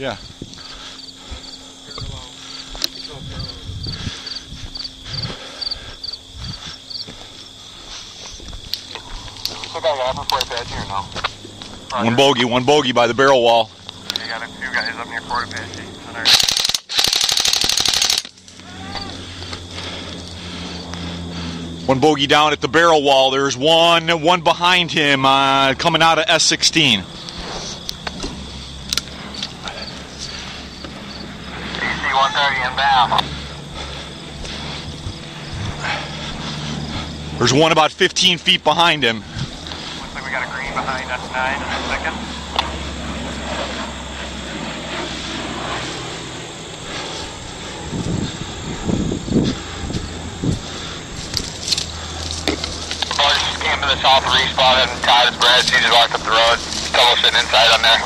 Yeah. Still got a Fort Apache or no? One bogey by the barrel wall. You got a few guys up near Fort Apache. One bogey down at the barrel wall. There's one behind him coming out of S-16. DC 130 inbound. There's one about 15 feet behind him. Looks like we got a green behind S9 in a second. Just came to the south respawn and tied his bread. He just walked up the road. Double sitting inside on there.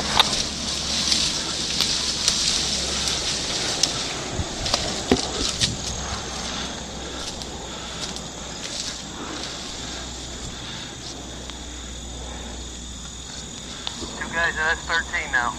Two guys at S13 now.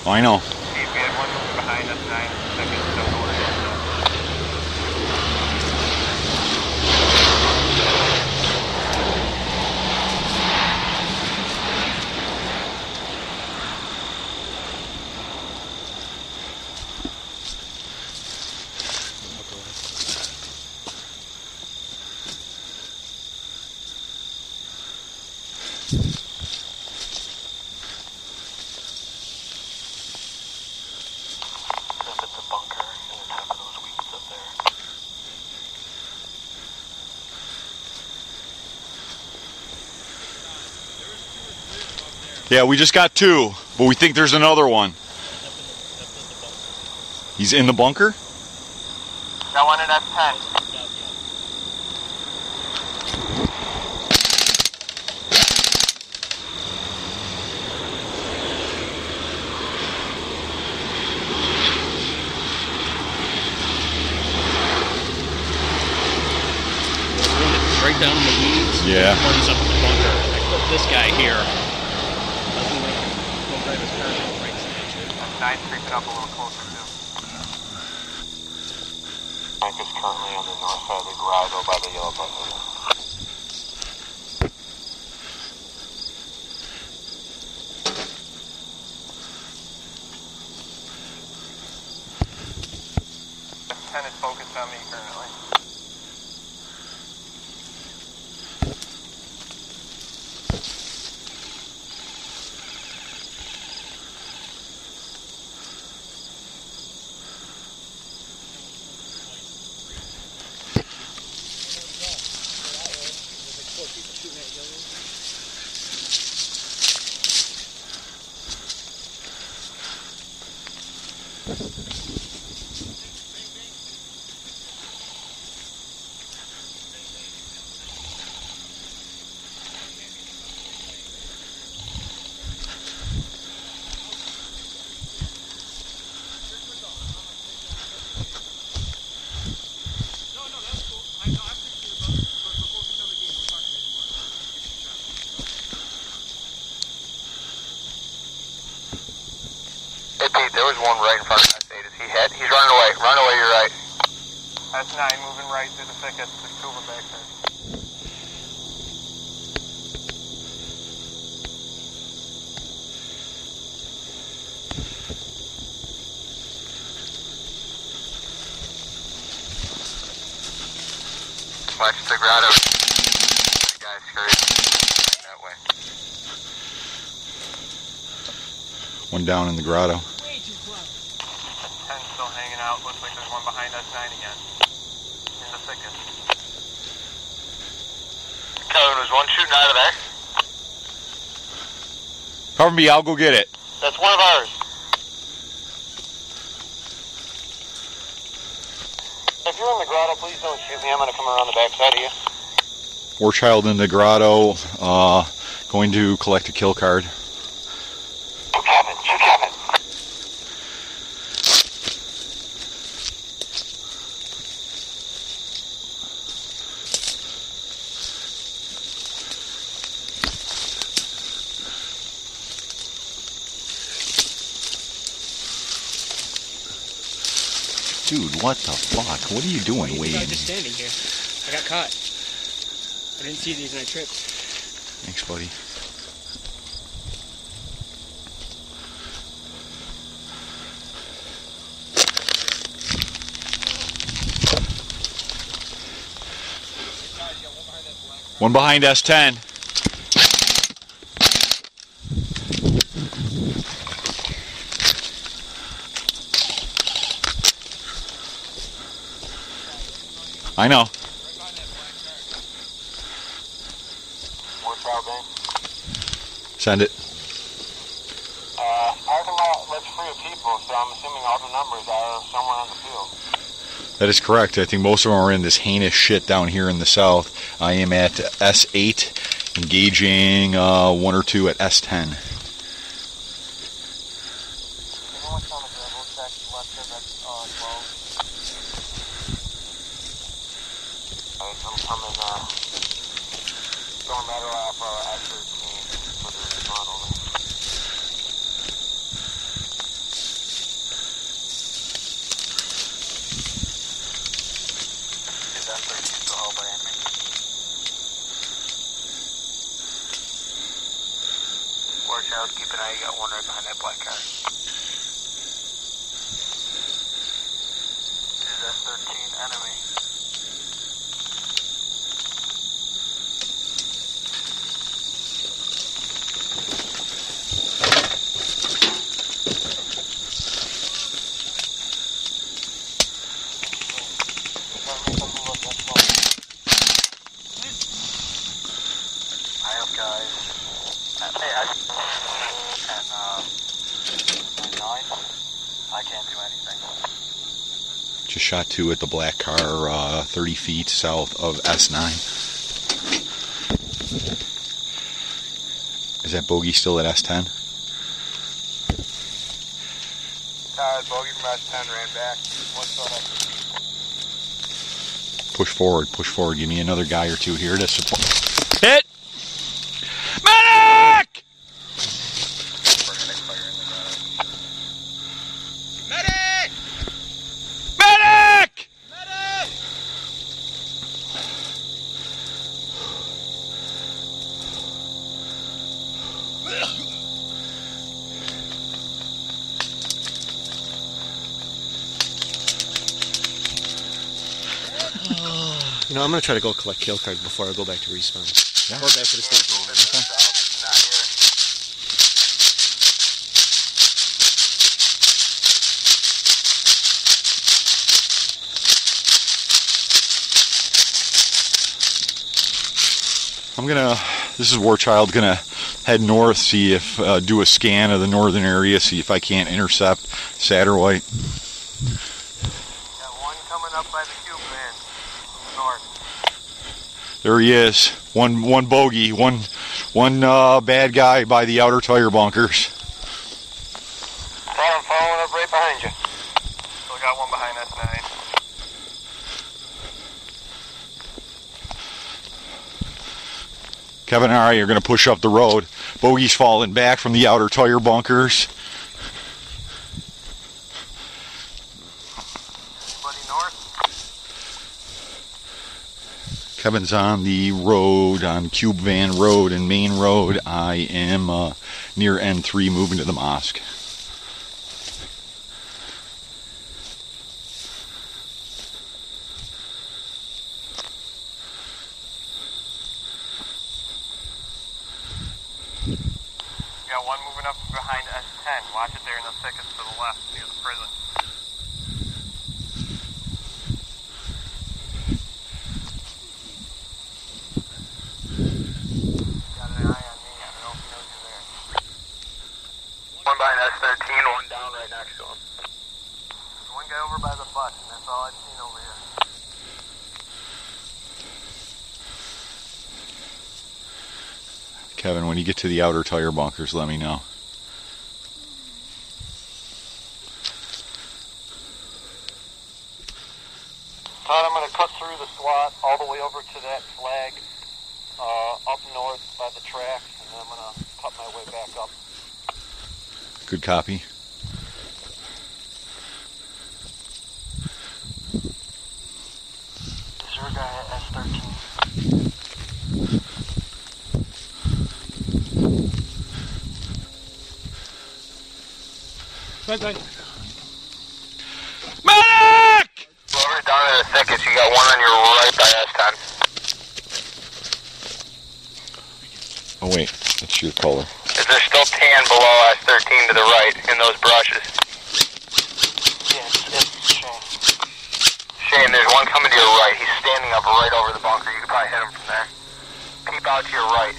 Oh, I know. We had one moving behind us, 9 seconds, don't know where it is. Yeah, we just got two, but we think there's another one. He's in the bunker? Got one at F10. Right down in the weeds. Yeah. One's up in the bunker. I put this guy here. Doesn't like go drive his car down the right side. 9 creeping up a little closer too. Tank is currently on the north side of the garage over by the yellow button. F10 is focused on me currently. There was one right in front of S8. Is he hit? He's running away. Run away, you're right. S9 moving right through the thickets. There's two of them back there. Watch the grotto. The guy's scurried that way. One down in the grotto. 10 still hanging out. Looks like there's one behind S9 again. In the thicket. Kevin, there's one shooting out of there. Cover me, I'll go get it. That's one of ours. If you're in the grotto, please don't shoot me. I'm going to come around the back side of you. War Child in the grotto, going to collect a kill card. Shoot Kevin, shoot Kevin. Dude, what the fuck? What are you doing, Wade? I'm just standing here. I got caught. I didn't see these and I tripped. Thanks, buddy. One behind S10. I know. Send it. Parking lot lets free of people, so I'm assuming all the numbers are somewhere on the field. That is correct. I think most of them are in this heinous shit down here in the south. I am at S8, engaging one or two at S10. I'm coming, going better off F18 for the model. Is F18 still held by enemy? Watch out, keep an eye, you got one right behind that black car. Is F13 enemy? I can't do anything. Just shot two at the black car, 30 feet south of S9. Is that bogey still at S10? Bogey from S10 ran back. What's on S15? Push forward, push forward. Give me another guy or two here to support. Hit! Medic! Medic! Medic! Medic! You know, I'm going to try to go collect kill cards before I go back to respawn. Yeah. Or back to the stage. This is War Child, gonna head north, see if, do a scan of the northern area, see if I can't intercept Satterwhite. Got one coming up by the cube van, north. There he is. One bogey, one bad guy by the outer tire bunkers. I'm following up right behind you. Still got one behind S9. Kevin and I are going to push up the road. Bogey's falling back from the outer tire bunkers. Anybody north? Kevin's on the road, on Cube Van Road and Main Road. I am near N3 moving to the mosque. Got one moving up behind S10. Watch it there in the thickets to the left near the prison. Got an eye on me. I don't know if he knows you're there. One behind S13, one down right next to him. There's one guy over by the bus, and that's all I've seen over here. Kevin, when you get to the outer tire bunkers, let me know. Todd, I'm going to cut through the SWAT all the way over to that flag up north by the tracks, and then I'm going to cut my way back up. Good copy. Is there a guy at S13? Bye-bye. Medic! Over down in the thickets, you got one on your right by S10. Oh wait, that's your color. Is there still tan below S13 to the right in those brushes? Yeah, it's Shane. Shane, there's one coming to your right. He's standing up right over the bunker. You can probably hit him from there. Peep out to your right.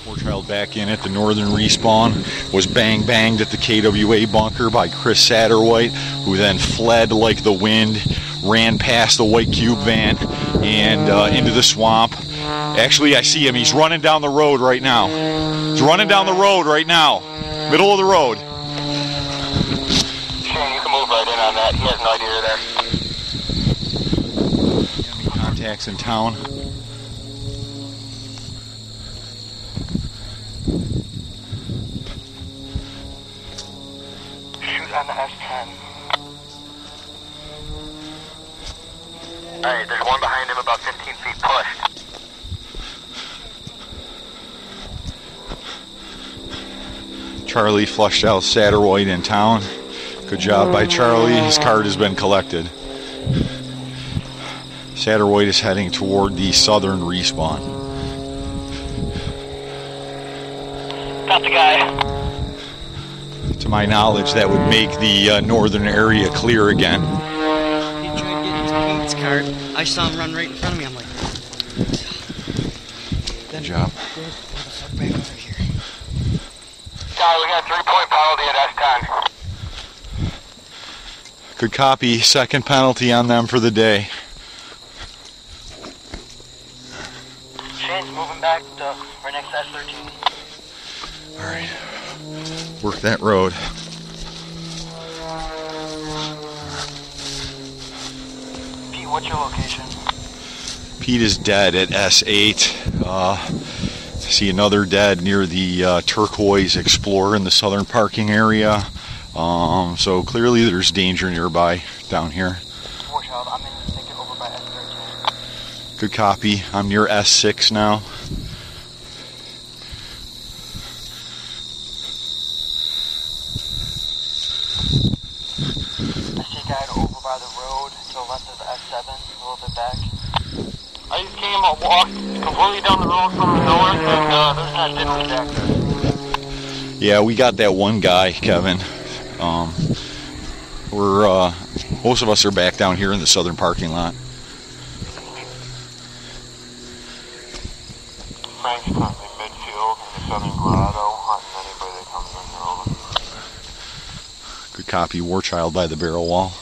War Child back in at the northern respawn, was banged at the KWA bunker by Chris Satterwhite, who then fled like the wind, ran past the white cube van and into the swamp. Actually, I see him. He's running down the road right now. He's running down the road right now. Middle of the road. Shane, you can move right in on that. He has no idea you're there. Enemy contacts in town. On the S10. Alright, there's one behind him about 15 feet pushed. Charlie flushed out Satterwhite in town. Good job by Charlie. His card has been collected. Satterwhite is heading toward the southern respawn. Got the guy. To my knowledge, that would make the northern area clear again. He tried getting into Pete's cart. I saw him run right in front of me. I'm like, Good job. back over here. Guy, we got a 3-point penalty at S10. Good copy. Second penalty on them for the day. Shane's moving back to right next to S13. All right. Work that road. Pete, what's your location? Pete is dead at S8. See another dead near the Turquoise Explorer in the southern parking area. So clearly there's danger nearby down here. War Child, I'm in the thicket over by S13. Good copy. I'm near S6 now. Over by the road to the left of the S7, a little bit back. I just came and walked completely down the road from the north, and those guys didn't react there. Yeah, we got that one guy, Kevin. Most of us are back down here in the southern parking lot. Frank's currently midfield in the southern grotto, hunting anybody that comes in here over. Good copy. War Child by the barrel wall.